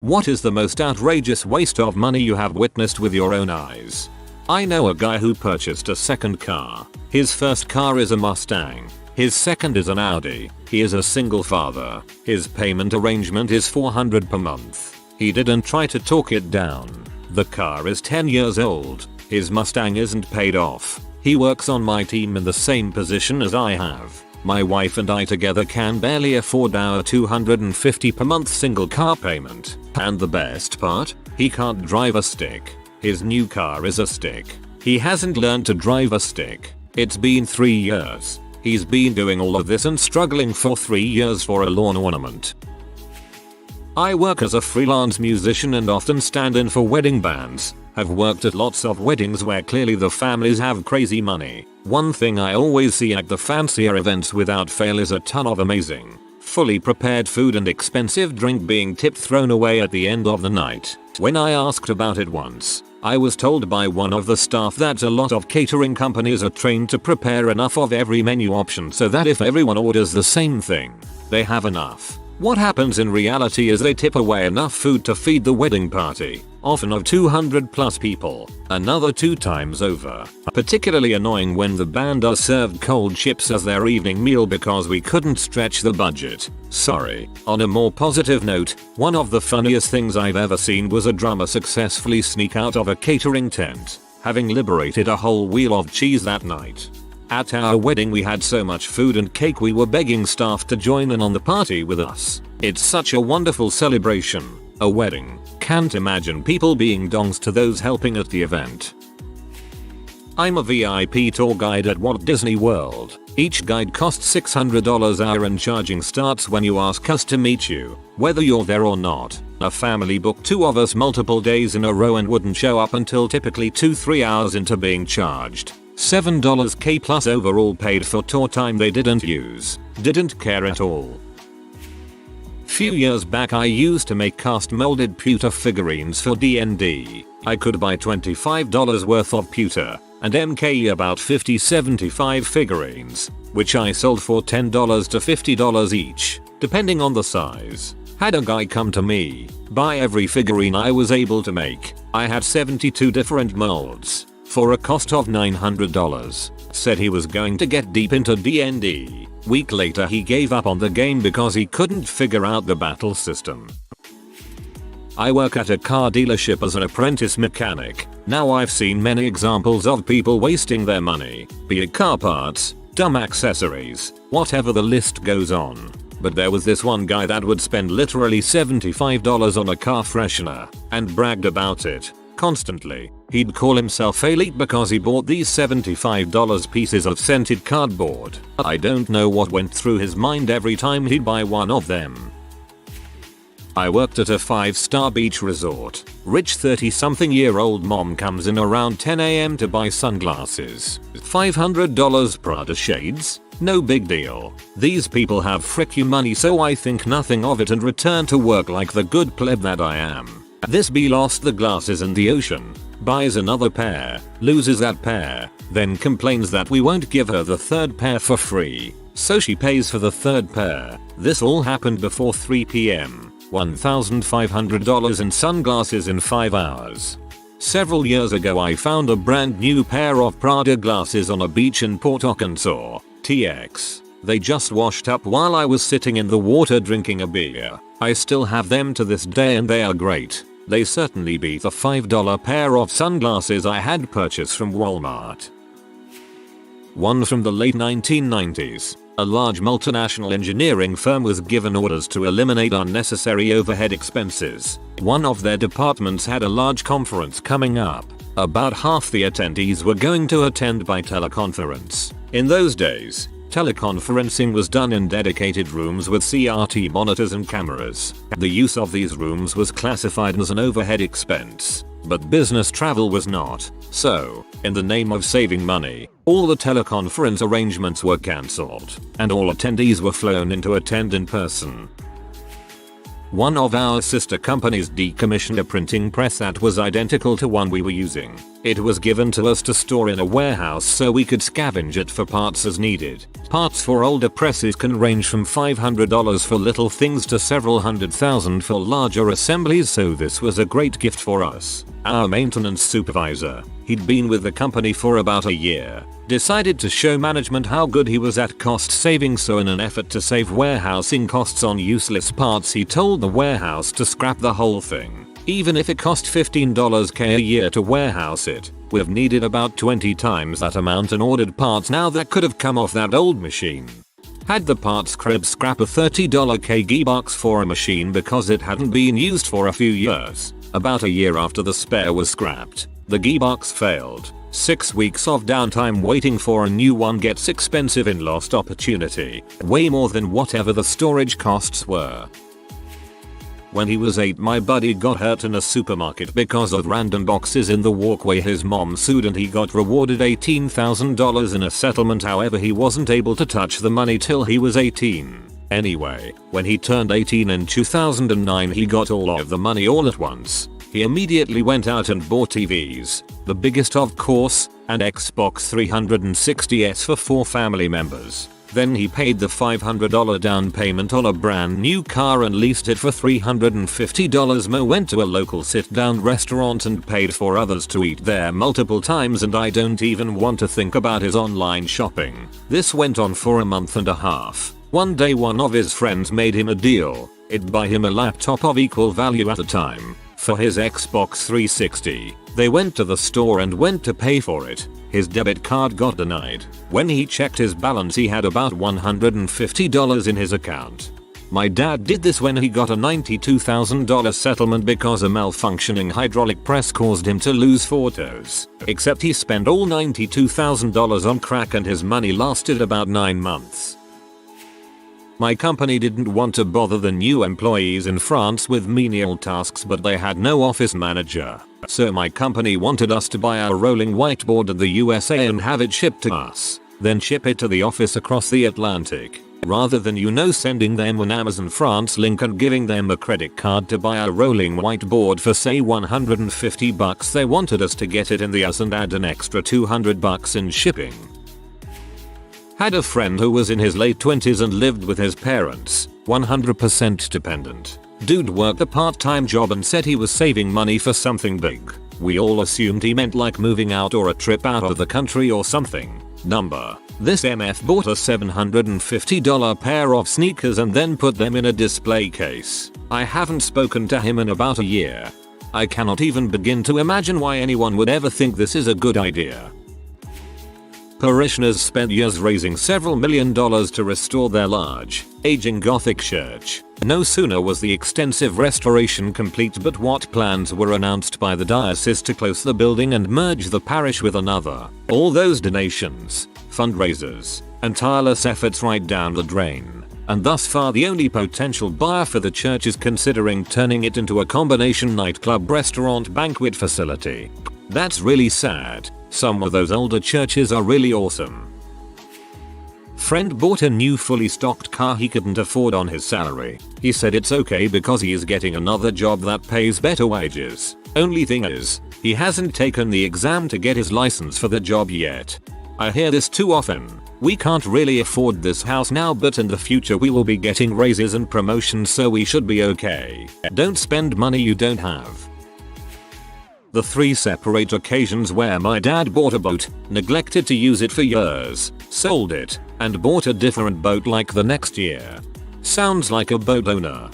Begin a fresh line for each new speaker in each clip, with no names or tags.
What is the most outrageous waste of money you have witnessed with your own eyes? I know a guy who purchased a second car. His first car is a Mustang. His second is an Audi. He is a single father. His payment arrangement is $400 per month. He didn't try to talk it down. The car is 10 years old. His Mustang isn't paid off. He works on my team in the same position as I have. My wife and I together can barely afford our $250 per month single car payment. And the best part? He can't drive a stick. His new car is a stick. He hasn't learned to drive a stick. It's been 3 years. He's been doing all of this and struggling for 3 years for a lawn ornament. I work as a freelance musician and often stand in for wedding bands. I've worked at lots of weddings where clearly the families have crazy money. One thing I always see at the fancier events without fail is a ton of amazing, fully prepared food and expensive drink being tipped thrown away at the end of the night. When I asked about it once, I was told by one of the staff that a lot of catering companies are trained to prepare enough of every menu option so that if everyone orders the same thing, they have enough. What happens in reality is they tip away enough food to feed the wedding party, often of 200 plus people, another 2 times over. Particularly annoying when the band are served cold chips as their evening meal because we couldn't stretch the budget. Sorry. On a more positive note, one of the funniest things I've ever seen was a drummer successfully sneak out of a catering tent, having liberated a whole wheel of cheese that night. At our wedding we had so much food and cake we were begging staff to join in on the party with us. It's such a wonderful celebration. A wedding. Can't imagine people being dongs to those helping at the event. I'm a VIP tour guide at Walt Disney World. Each guide costs $600 hour and charging starts when you ask us to meet you, whether you're there or not. A family booked 2 of us multiple days in a row and wouldn't show up until typically 2-3 hours into being charged $7K plus overall paid for tour time they didn't use. Didn't care at all. Few years back I used to make cast molded pewter figurines for D&D. I could buy $25 worth of pewter and MK about 50-75 figurines, which I sold for $10 to $50 each, depending on the size. Had a guy come to me, buy every figurine I was able to make. I had 72 different molds for a cost of $900. Said he was going to get deep into D&D. Week later he gave up on the game because he couldn't figure out the battle system. I work at a car dealership as an apprentice mechanic. Now I've seen many examples of people wasting their money, be it car parts, dumb accessories, whatever the list goes on. But there was this one guy that would spend literally $75 on a car freshener and bragged about it constantly. He'd call himself elite because he bought these $75 pieces of scented cardboard. I don't know what went through his mind every time he'd buy one of them. I worked at a 5-star beach resort. Rich 30-something-year-old mom comes in around 10 AM to buy sunglasses. $500 Prada shades? No big deal. These people have frickin' money, so I think nothing of it and return to work like the good pleb that I am. This bee lost the glasses in the ocean, buys another pair, loses that pair, then complains that we won't give her the 3rd pair for free, so she pays for the 3rd pair. This all happened before 3 PM. $1,500 in sunglasses in 5 hours. Several years ago I found a brand new pair of Prada glasses on a beach in Port Arkansas, TX. They just washed up while I was sitting in the water drinking a beer. I still have them to this day and they are great. They certainly beat the $5 pair of sunglasses I had purchased from Walmart. One from the late 1990s. A large multinational engineering firm was given orders to eliminate unnecessary overhead expenses. One of their departments had a large conference coming up. About half the attendees were going to attend by teleconference. In those days, teleconferencing was done in dedicated rooms with CRT monitors and cameras. The use of these rooms was classified as an overhead expense, but business travel was not. So, in the name of saving money, all the teleconference arrangements were cancelled, and all attendees were flown in to attend in person. One of our sister companies decommissioned a printing press that was identical to one we were using. It was given to us to store in a warehouse so we could scavenge it for parts as needed. Parts for older presses can range from $500 for little things to several $100,000 for larger assemblies, so this was a great gift for us. Our maintenance supervisor, he'd been with the company for about a year, decided to show management how good he was at cost saving, so in an effort to save warehousing costs on useless parts, he told the warehouse to scrap the whole thing. Even if it cost $15K a year to warehouse it, we've needed about 20 times that amount and ordered parts now that could have come off that old machine. Had the parts crib scrap a $30 kg box for a machine because it hadn't been used for a few years. About a year after the spare was scrapped, the gearbox failed. 6 weeks of downtime waiting for a new one gets expensive in lost opportunity, way more than whatever the storage costs were. When he was 8, my buddy got hurt in a supermarket because of random boxes in the walkway. His mom sued and he got rewarded $18,000 in a settlement. However, he wasn't able to touch the money till he was 18. Anyway, when he turned 18 in 2009, he got all of the money all at once. He immediately went out and bought TVs, the biggest of course, and Xbox 360s for 4 family members. Then he paid the $500 down payment on a brand new car and leased it for $350 more. Went to a local sit-down restaurant and paid for others to eat there multiple times, and I don't even want to think about his online shopping. This went on for a month and a half. One day one of his friends made him a deal. It'd buy him a laptop of equal value at the time for his Xbox 360. They went to the store and went to pay for it. His debit card got denied. When he checked his balance, he had about $150 in his account. My dad did this when he got a $92,000 settlement because a malfunctioning hydraulic press caused him to lose photos. Except he spent all $92,000 on crack and his money lasted about 9 months. My company didn't want to bother the new employees in France with menial tasks, but they had no office manager. So my company wanted us to buy a rolling whiteboard in the USA and have it shipped to us. Then ship it to the office across the Atlantic. Rather than sending them an Amazon France link and giving them a credit card to buy a rolling whiteboard for say $150, they wanted us to get it in the US and add an extra $200 in shipping. Had a friend who was in his late 20s and lived with his parents, 100% dependent. Dude worked a part-time job and said he was saving money for something big. We all assumed he meant like moving out or a trip out of the country or something. This MF bought a $750 pair of sneakers and then put them in a display case. I haven't spoken to him in about a year. I cannot even begin to imagine why anyone would ever think this is a good idea. Parishioners spent years raising several $1,000,000 to restore their large, aging Gothic church. No sooner was the extensive restoration complete, but what plans were announced by the diocese to close the building and merge the parish with another. All those donations, fundraisers, and tireless efforts right down the drain. And thus far the only potential buyer for the church is considering turning it into a combination nightclub, restaurant, banquet facility. That's really sad. Some of those older churches are really awesome. Friend bought a new fully stocked car he couldn't afford on his salary. He said it's okay because he is getting another job that pays better wages. Only thing is, he hasn't taken the exam to get his license for the job yet. I hear this too often. We can't really afford this house now, but in the future we will be getting raises and promotions, so we should be okay. Don't spend money you don't have. The 3 separate occasions where my dad bought a boat, neglected to use it for years, sold it, and bought a different boat like the next year. Sounds like a boat owner.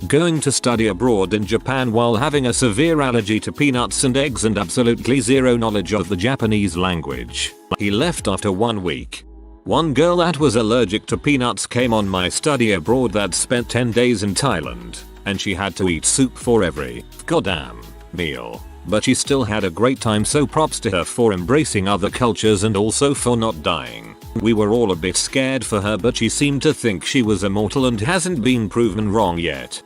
Going to study abroad in Japan while having a severe allergy to peanuts and eggs and absolutely zero knowledge of the Japanese language. He left after 1 week. One girl that was allergic to peanuts came on my study abroad that spent 10 days in Thailand, and she had to eat soup for every goddamn meal. But she still had a great time, so props to her for embracing other cultures and also for not dying. We were all a bit scared for her, but she seemed to think she was immortal and hasn't been proven wrong yet.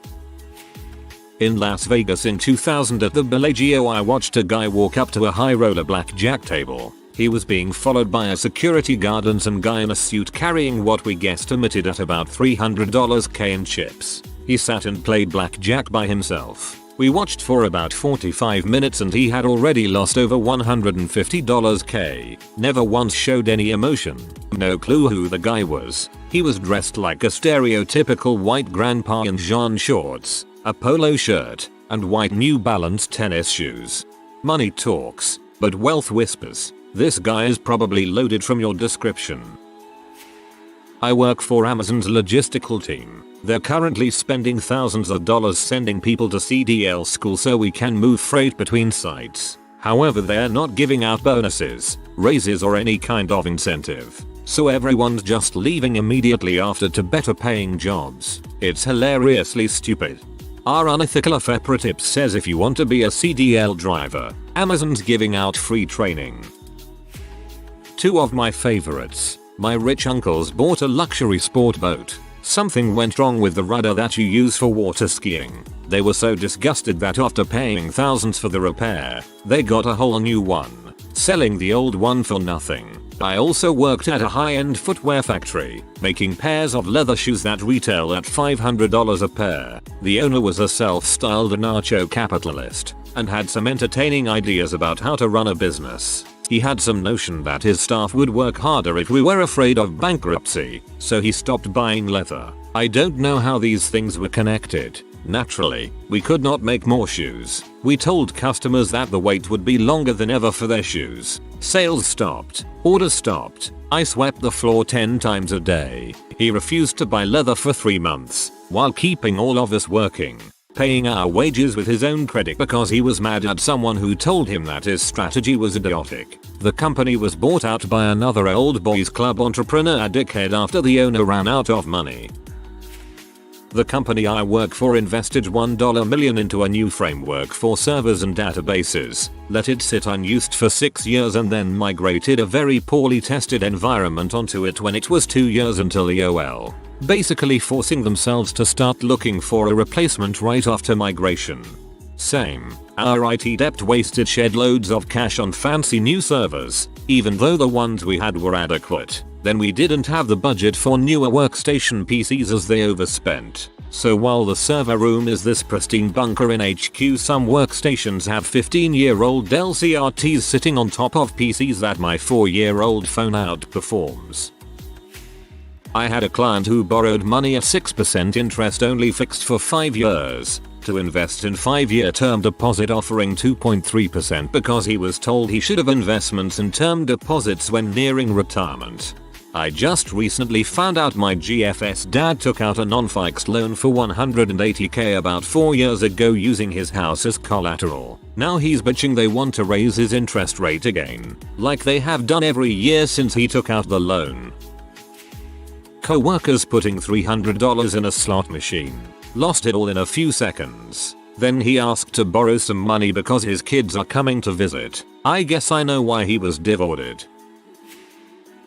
In Las Vegas in 2000 at the Bellagio, I watched a guy walk up to a high roller blackjack table. He was being followed by a security guard and some guy in a suit carrying what we guesstimated at about $300K in chips. He sat and played blackjack by himself. We watched for about 45 minutes and he had already lost over $150k. Never once showed any emotion. No clue who the guy was. He was dressed like a stereotypical white grandpa in jean shorts, a polo shirt, and white New Balance tennis shoes. Money talks, but wealth whispers. This guy is probably loaded from your description. I work for Amazon's logistical team. They're currently spending thousands of dollars sending people to CDL school so we can move freight between sites. However, they're not giving out bonuses, raises or any kind of incentive. So everyone's just leaving immediately after to better paying jobs. It's hilariously stupid. Our unethical operative says if you want to be a CDL driver, Amazon's giving out free training. Two of my favorites. My rich uncles bought a luxury sport boat. Something went wrong with the rudder that you use for water skiing. They were so disgusted that after paying thousands for the repair, they got a whole new one, selling the old one for nothing. I also worked at a high-end footwear factory, making pairs of leather shoes that retail at $500 a pair. The owner was a self-styled anarcho-capitalist and had some entertaining ideas about how to run a business. He had some notion that his staff would work harder if we were afraid of bankruptcy, so he stopped buying leather. I don't know how these things were connected. Naturally, we could not make more shoes. We told customers that the wait would be longer than ever for their shoes. Sales stopped. Orders stopped. I swept the floor 10 times a day. He refused to buy leather for 3 months, while keeping all of us working, paying our wages with his own credit because he was mad at someone who told him that his strategy was idiotic. The company was bought out by another old boys club entrepreneur dickhead after the owner ran out of money. The company I work for invested $1 million into a new framework for servers and databases, let it sit unused for 6 years and then migrated a very poorly tested environment onto it when it was 2 years until EOL, basically forcing themselves to start looking for a replacement right after migration. Same, our IT debt wasted shed loads of cash on fancy new servers, even though the ones we had were adequate. Then we didn't have the budget for newer workstation PCs as they overspent. So while the server room is this pristine bunker in HQ, some workstations have 15-year-old Dell CRTs sitting on top of PCs that my 4-year-old phone outperforms. I had a client who borrowed money at 6% interest only fixed for 5 years to invest in 5-year term deposit offering 2.3% because he was told he should have investments in term deposits when nearing retirement. I just recently found out my GFS dad took out a non-fixed loan for $180k about 4 years ago using his house as collateral. Now he's bitching they want to raise his interest rate again, like they have done every year since he took out the loan. Co-workers putting $300 in a slot machine. Lost it all in a few seconds. Then he asked to borrow some money because his kids are coming to visit. I guess I know why he was divorced.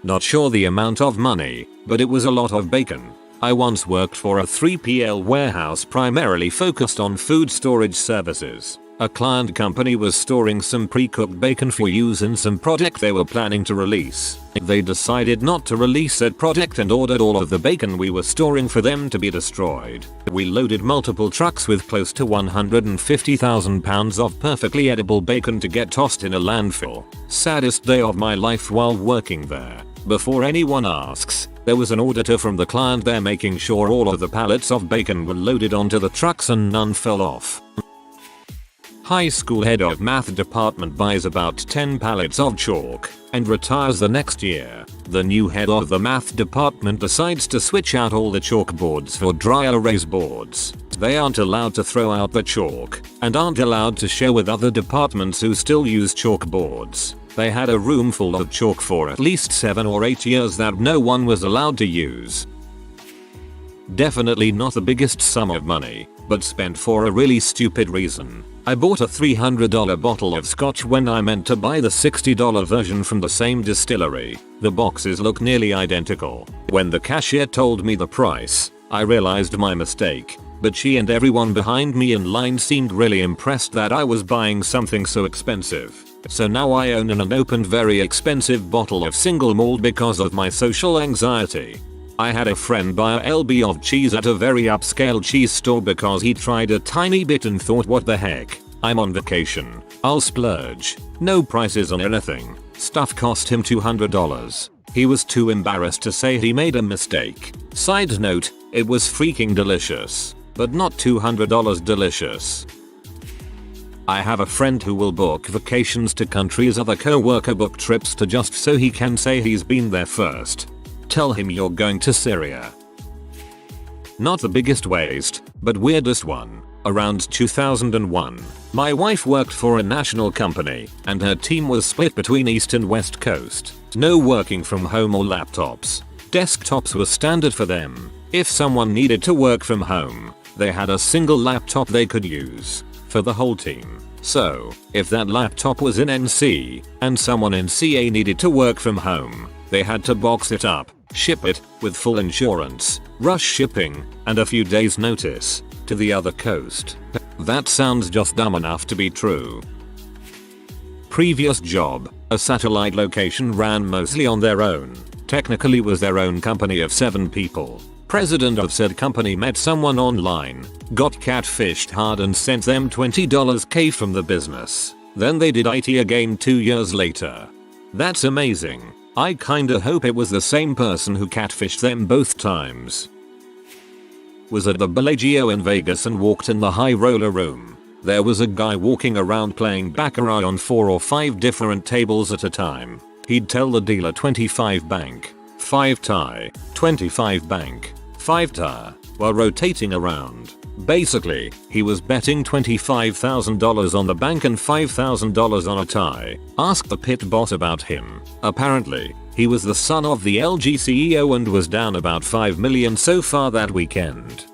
Not sure the amount of money, but it was a lot of bacon. I once worked for a 3PL warehouse primarily focused on food storage services. A client company was storing some pre-cooked bacon for use in some product they were planning to release. They decided not to release that product and ordered all of the bacon we were storing for them to be destroyed. We loaded multiple trucks with close to 150,000 pounds of perfectly edible bacon to get tossed in a landfill. Saddest day of my life while working there. Before anyone asks, there was an auditor from the client there making sure all of the pallets of bacon were loaded onto the trucks and none fell off. High school head of math department buys about 10 pallets of chalk and retires the next year. The new head of the math department decides to switch out all the chalkboards for dry erase boards. They aren't allowed to throw out the chalk and aren't allowed to share with other departments who still use chalkboards. They had a room full of chalk for at least 7 or 8 years that no one was allowed to use. Definitely not the biggest sum of money, but spent for a really stupid reason. I bought a $300 bottle of scotch when I meant to buy the $60 version from the same distillery. The boxes look nearly identical. When the cashier told me the price, I realized my mistake, but she and everyone behind me in line seemed really impressed that I was buying something so expensive. So now I own an unopened very expensive bottle of single malt because of my social anxiety. I had a friend buy a lb of cheese at a very upscale cheese store because he tried a tiny bit and thought, what the heck, I'm on vacation, I'll splurge. No prices on anything. Stuff cost him $200. He was too embarrassed to say he made a mistake. Side note, it was freaking delicious. But not $200 delicious. I have a friend who will book vacations to countries other co-worker book trips to just so he can say he's been there first. Tell him you're going to Syria. Not the biggest waste, but weirdest one. Around 2001, my wife worked for a national company, and her team was split between East and West Coast. No working from home or laptops. Desktops were standard for them. If someone needed to work from home, they had a single laptop they could use for the whole team. So, if that laptop was in NC, and someone in CA needed to work from home, they had to box it up, ship it, with full insurance, rush shipping, and a few days notice, to the other coast. That sounds just dumb enough to be true. Previous job, a satellite location ran mostly on their own. Technically was their own company of 7 people. President of said company met someone online, got catfished hard and sent them $20K from the business. Then they did IT again 2 years later. That's amazing. I kinda hope it was the same person who catfished them both times. Was at the Bellagio in Vegas and walked in the high roller room. There was a guy walking around playing baccarat on 4 or 5 different tables at a time. He'd tell the dealer 25 bank, 5 tie, 25 bank, 5 tie, while rotating around. Basically, he was betting $25,000 on the bank and $5,000 on a tie. Ask the pit boss about him. Apparently, he was the son of the LG CEO and was down about $5 million so far that weekend.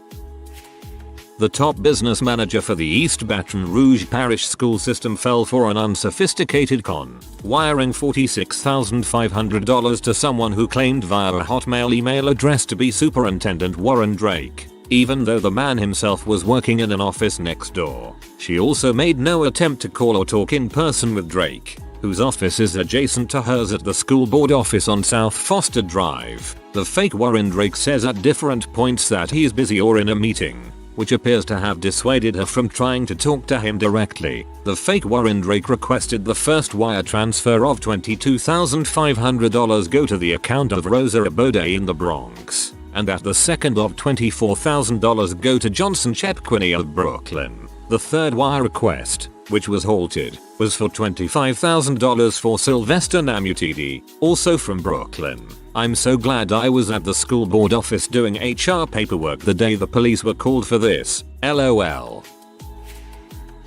The top business manager for the East Baton Rouge Parish School System fell for an unsophisticated con, wiring $46,500 to someone who claimed via a Hotmail email address to be Superintendent Warren Drake, even though the man himself was working in an office next door. She also made no attempt to call or talk in person with Drake, whose office is adjacent to hers at the school board office on South Foster Drive. The fake Warren Drake says at different points that he's busy or in a meeting, which appears to have dissuaded her from trying to talk to him directly. The fake Warren Drake requested the first wire transfer of $22,500 go to the account of Rosa Abode in the Bronx, and that the second of $24,000 go to Johnson Chepquinney of Brooklyn. The third wire request, which was halted, was for $25,000 for Sylvester Namutidi, also from Brooklyn. I'm so glad I was at the school board office doing HR paperwork the day the police were called for this. LOL.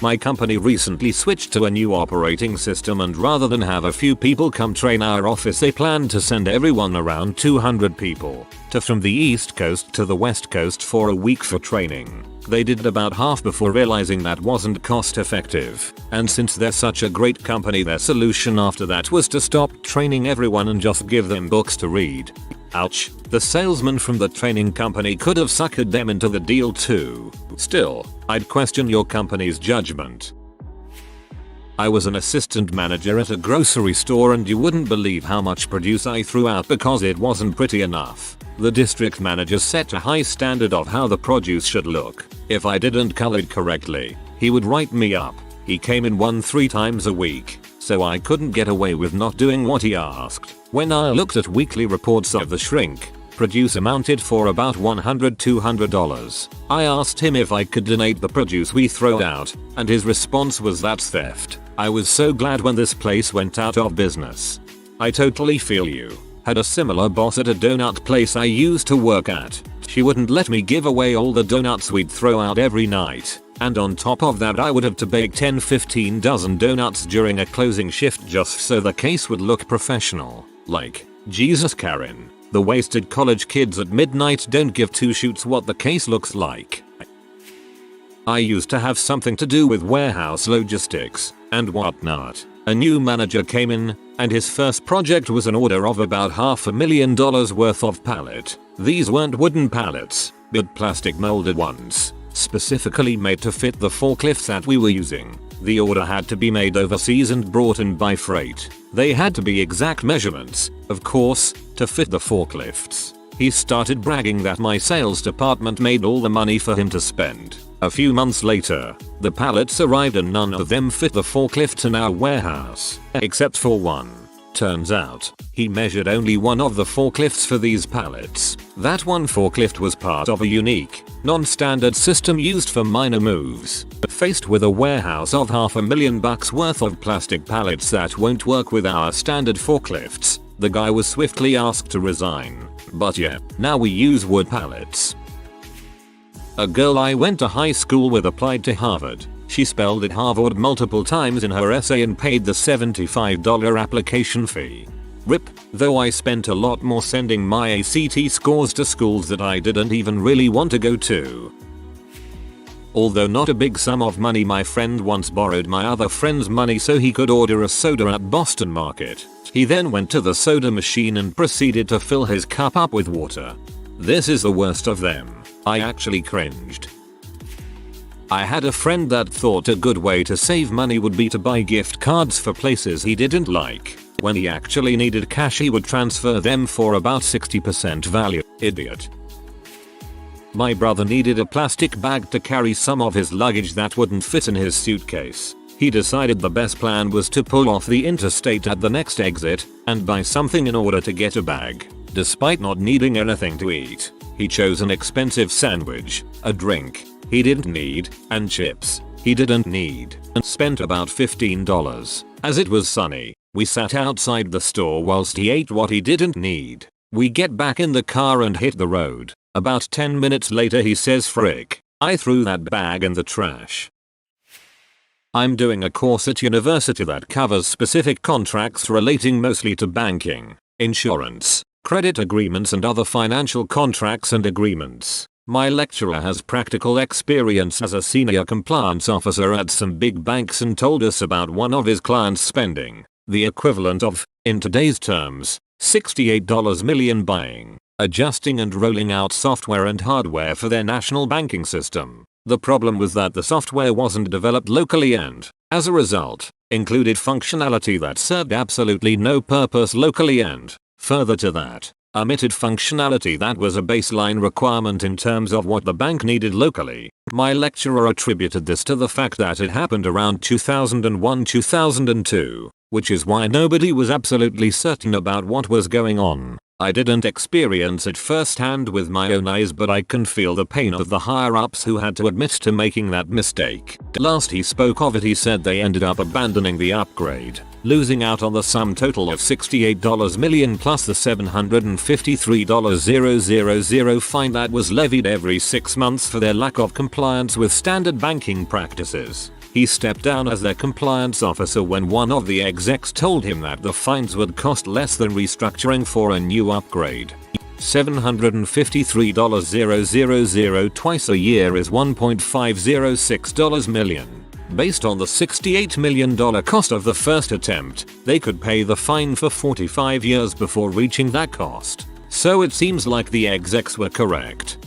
My company recently switched to a new operating system, and rather than have a few people come train our office, they planned to send everyone, around 200 people, from the East Coast to the West Coast for a week for training. They did about half before realizing that wasn't cost effective, and since they're such a great company, their solution after that was to stop training everyone and just give them books to read. Ouch. The salesman from the training company could have suckered them into the deal too. Still, I'd question your company's judgment. I was an assistant manager at a grocery store, and you wouldn't believe how much produce I threw out because it wasn't pretty enough. The district manager set a high standard of how the produce should look. If I didn't color it correctly, he would write me up. He came in 3 times a week, so I couldn't get away with not doing what he asked. When I looked at weekly reports of the shrink, produce amounted for about $100-200. I asked him if I could donate the produce we throw out, and his response was, that's theft. I was so glad when this place went out of business. I totally feel you. Had a similar boss at a donut place I used to work at. She wouldn't let me give away all the donuts we'd throw out every night, and on top of that I would have to bake 10-15 dozen donuts during a closing shift just so the case would look professional. Like, Jesus Karen, the wasted college kids at midnight don't give 2 shoots what the case looks like. I used to have something to do with warehouse logistics and whatnot. A new manager came in, and his first project was an order of about $500,000 worth of pallet. These weren't wooden pallets, but plastic molded ones, specifically made to fit the forklifts that we were using. The order had to be made overseas and brought in by freight. They had to be exact measurements, of course, to fit the forklifts. He started bragging that my sales department made all the money for him to spend. A few months later, the pallets arrived and none of them fit the forklifts in our warehouse, except for one. Turns out, he measured only one of the forklifts for these pallets. That one forklift was part of a unique, non-standard system used for minor moves. Faced with a warehouse of $500,000 worth of plastic pallets that won't work with our standard forklifts, the guy was swiftly asked to resign. But yeah, now we use wood pallets. A girl I went to high school with applied to Harvard. She spelled it Harvard multiple times in her essay and paid the $75 application fee. RIP, though I spent a lot more sending my ACT scores to schools that I didn't even really want to go to. Although not a big sum of money, my friend once borrowed my other friend's money so he could order a soda at Boston Market. He then went to the soda machine and proceeded to fill his cup up with water. This is the worst of them. I actually cringed. I had a friend that thought a good way to save money would be to buy gift cards for places he didn't like. When he actually needed cash, he would transfer them for about 60% value. Idiot. My brother needed a plastic bag to carry some of his luggage that wouldn't fit in his suitcase. He decided the best plan was to pull off the interstate at the next exit and buy something in order to get a bag. Despite not needing anything to eat, he chose an expensive sandwich, a drink he didn't need, and chips he didn't need, and spent about $15. As it was sunny, we sat outside the store whilst he ate what he didn't need. We get back in the car and hit the road. About 10 minutes later he says, "Frick, I threw that bag in the trash." I'm doing a course at university that covers specific contracts relating mostly to banking, insurance, credit agreements and other financial contracts and agreements. My lecturer has practical experience as a senior compliance officer at some big banks and told us about one of his clients spending the equivalent of, in today's terms, $68 million buying, adjusting and rolling out software and hardware for their national banking system. The problem was that the software wasn't developed locally and, as a result, included functionality that served absolutely no purpose locally and, further to that, omitted functionality that was a baseline requirement in terms of what the bank needed locally. My lecturer attributed this to the fact that it happened around 2001-2002, which is why nobody was absolutely certain about what was going on. I didn't experience it firsthand with my own eyes, but I can feel the pain of the higher-ups who had to admit to making that mistake. Last he spoke of it, he said they ended up abandoning the upgrade, losing out on the sum total of $68 million plus the $753,000 fine that was levied every 6 months for their lack of compliance with standard banking practices. He stepped down as their compliance officer when one of the execs told him that the fines would cost less than restructuring for a new upgrade. $753,000 twice a year is $1.506 million. Based on the $68 million cost of the first attempt, they could pay the fine for 45 years before reaching that cost. So it seems like the execs were correct.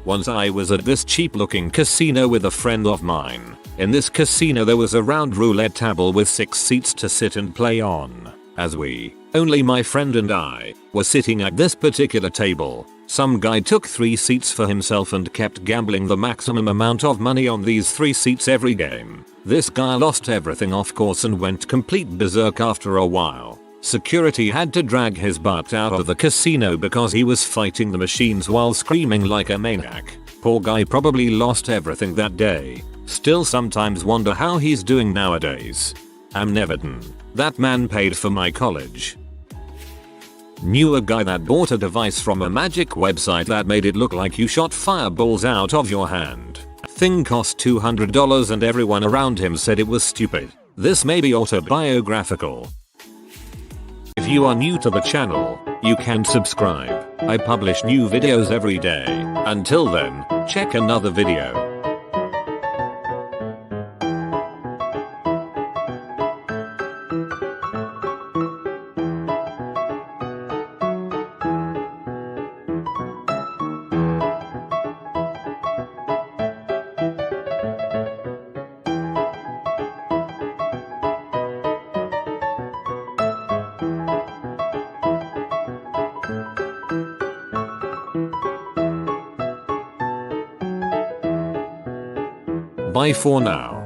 Once I was at this cheap looking casino with a friend of mine. In this casino there was a round roulette table with 6 seats to sit and play on. As we, only my friend and I, were sitting at this particular table, some guy took 3 seats for himself and kept gambling the maximum amount of money on these 3 seats every game. This guy lost everything off course and went complete berserk after a while. Security had to drag his butt out of the casino because he was fighting the machines while screaming like a maniac. Poor guy probably lost everything that day. Still sometimes wonder how he's doing nowadays. I'm Neverton. That man paid for my college. Knew a guy that bought a device from a magic website that made it look like you shot fireballs out of your hand. Thing cost $200 and everyone around him said it was stupid. This may be autobiographical. If you are new to the channel, you can subscribe. I publish new videos every day. Until then, check another video. Bye for now.